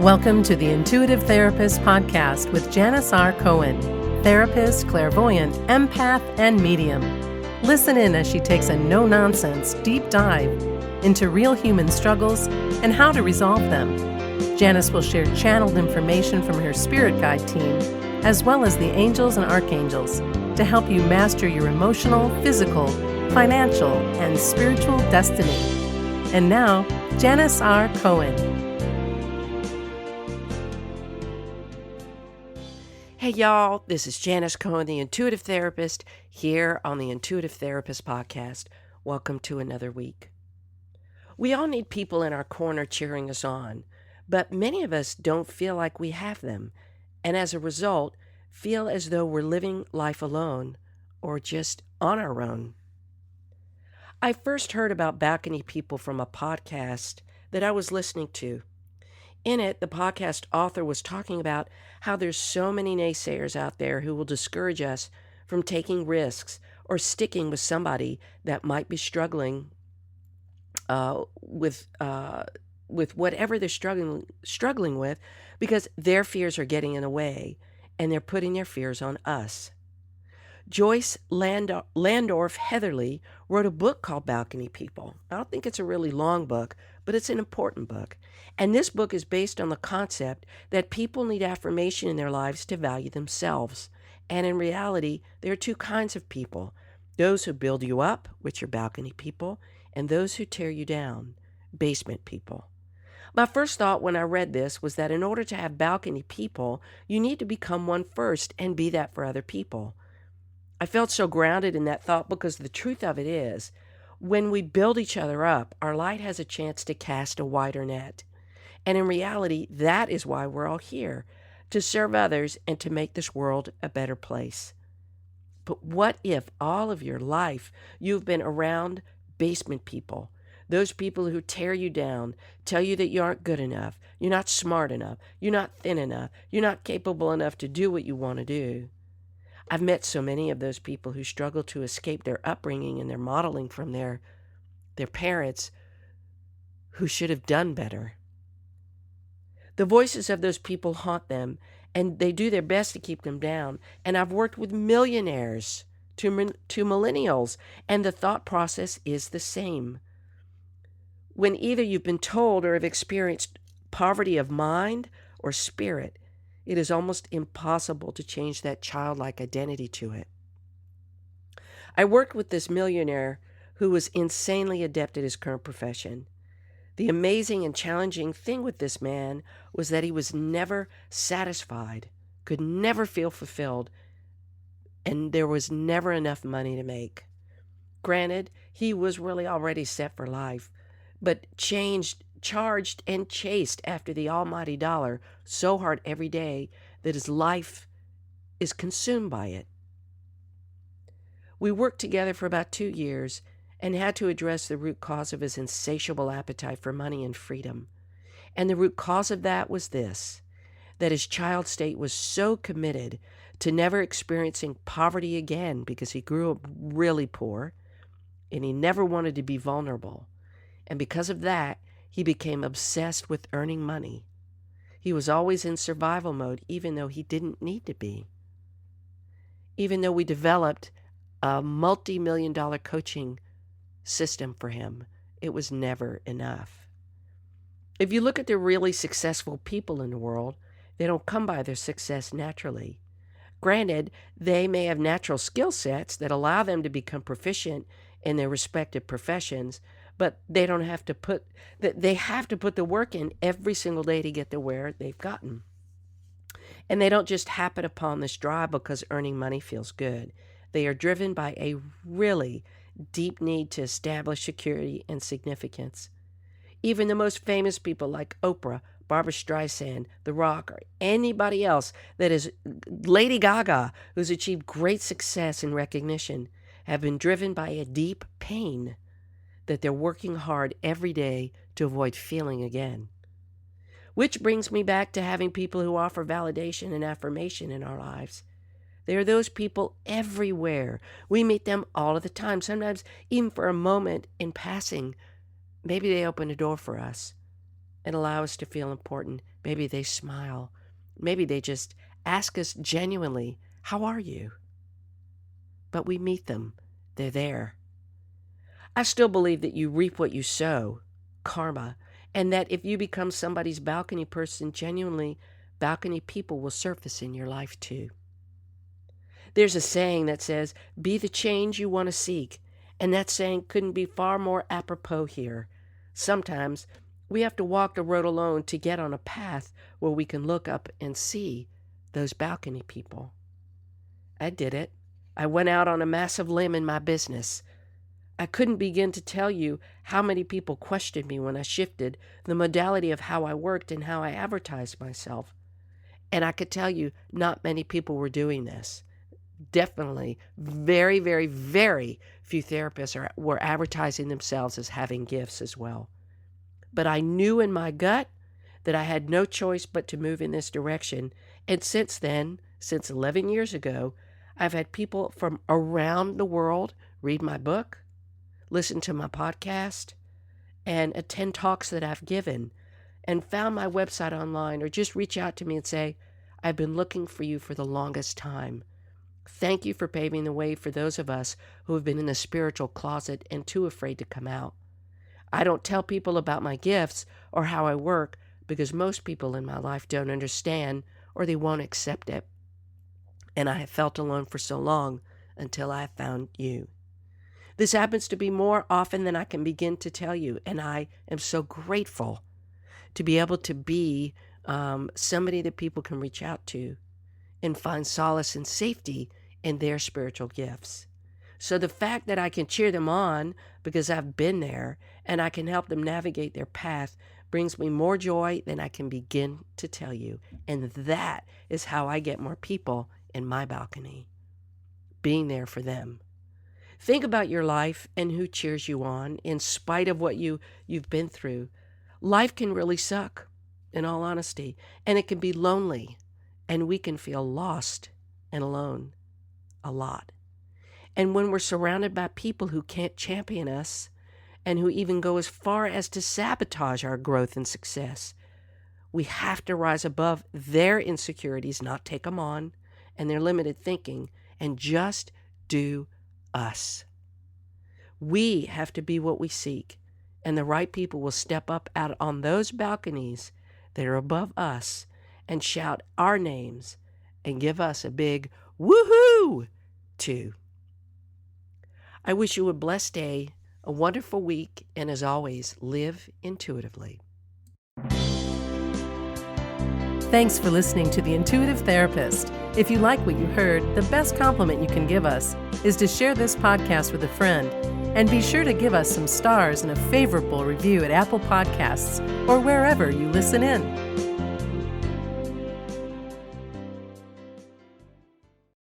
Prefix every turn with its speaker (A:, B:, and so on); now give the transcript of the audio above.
A: Welcome to the Intuitive Therapist Podcast with Janice R. Cohen, therapist, clairvoyant, empath, and medium. Listen in as she takes a no-nonsense deep dive into real human struggles and how to resolve them. Janice will share channeled information from her spirit guide team, as well as the angels and archangels, to help you master your emotional, physical, financial, and spiritual destiny. And now, Janice R. Cohen.
B: Hey y'all, this is Janice Cohen, the Intuitive Therapist, here on the Intuitive Therapist Podcast. Welcome to another week. We all need people in our corner cheering us on, but many of us don't feel like we have them, and as a result, feel as though we're living life alone or just on our own. I first heard about balcony people from a podcast that I was listening to. In it, the podcast author was talking about how there's so many naysayers out there who will discourage us from taking risks or sticking with somebody that might be struggling with whatever they're struggling with, because their fears are getting in the way and they're putting their fears on us. Joyce Landorf Heatherly wrote a book called Balcony People. I don't think it's a really long book, but it's an important book. And this book is based on the concept that people need affirmation in their lives to value themselves. And in reality, there are two kinds of people: those who build you up, which are balcony people, and those who tear you down, basement people. My first thought when I read this was that in order to have balcony people, you need to become one first and be that for other people. I felt so grounded in that thought because the truth of it is, when we build each other up, our light has a chance to cast a wider net. And in reality, that is why we're all here, to serve others and to make this world a better place. But what if all of your life you've been around basement people, those people who tear you down, tell you that you aren't good enough, you're not smart enough, you're not thin enough, you're not capable enough to do what you want to do? I've met so many of those people who struggle to escape their upbringing and their modeling from their parents who should have done better. The voices of those people haunt them, and they do their best to keep them down. And I've worked with millionaires to millennials, and the thought process is the same. When either you've been told or have experienced poverty of mind or spirit, it is almost impossible to change that childlike identity to it. I worked with this millionaire who was insanely adept at his current profession. The amazing and challenging thing with this man was that he was never satisfied, could never feel fulfilled, and there was never enough money to make. Granted, he was really already set for life, but charged and chased after the almighty dollar so hard every day that his life is consumed by it. We worked together for about 2 years and had to address the root cause of his insatiable appetite for money and freedom. And the root cause of that was this: that his child state was so committed to never experiencing poverty again because he grew up really poor and he never wanted to be vulnerable. And because of that, he became obsessed with earning money. He was always in survival mode, even though he didn't need to be. Even though we developed a multi-million-dollar coaching system for him, it was never enough. If you look at the really successful people in the world, they don't come by their success naturally. Granted, they may have natural skill sets that allow them to become proficient in their respective professions, but they have to put the work in every single day to get to where they've gotten. And they don't just happen upon this drive because earning money feels good. They are driven by a really deep need to establish security and significance. Even the most famous people like Oprah, Barbra Streisand, The Rock, or anybody else that is Lady Gaga, who's achieved great success and recognition, have been driven by a deep pain that they're working hard every day to avoid feeling again. Which brings me back to having people who offer validation and affirmation in our lives. There are those people everywhere. We meet them all of the time, sometimes even for a moment in passing. Maybe they open a door for us. and allow us to feel important. Maybe they smile. Maybe they just ask us genuinely, how are you? But we meet them. They're there. I still believe that you reap what you sow, karma, and that if you become somebody's balcony person, genuinely, balcony people will surface in your life too. There's a saying that says, be the change you want to seek, and that saying couldn't be far more apropos here. Sometimes we have to walk the road alone to get on a path where we can look up and see those balcony people. I did it. I went out on a massive limb in my business. I couldn't begin to tell you how many people questioned me when I shifted the modality of how I worked and how I advertised myself. And I could tell you not many people were doing this. Definitely very, very, very few therapists were advertising themselves as having gifts as well. But I knew in my gut that I had no choice but to move in this direction. And since then, since 11 years ago, I've had people from around the world read my book, listen to my podcast, and attend talks that I've given, and found my website online, or just reach out to me and say, I've been looking for you for the longest time. Thank you for paving the way for those of us who have been in the spiritual closet and too afraid to come out. I don't tell people about my gifts or how I work because most people in my life don't understand or they won't accept it. And I have felt alone for so long until I found you. This happens to be more often than I can begin to tell you, and I am so grateful to be able to be somebody that people can reach out to and find solace and safety in their spiritual gifts. So the fact that I can cheer them on because I've been there and I can help them navigate their path brings me more joy than I can begin to tell you. And that is how I get more people in my balcony, being there for them. Think about your life and who cheers you on in spite of what you've been through. Life can really suck, in all honesty, and it can be lonely, and we can feel lost and alone a lot. And when we're surrounded by people who can't champion us and who even go as far as to sabotage our growth and success, we have to rise above their insecurities, not take them on, and their limited thinking, and just do us. We have to be what we seek, and the right people will step up out on those balconies that are above us and shout our names and give us a big woohoo too. I wish you a blessed day, a wonderful week, and as always, live intuitively.
A: Thanks for listening to The Intuitive Therapist. If you like what you heard, the best compliment you can give us is to share this podcast with a friend. And be sure to give us some stars and a favorable review at Apple Podcasts or wherever you listen in.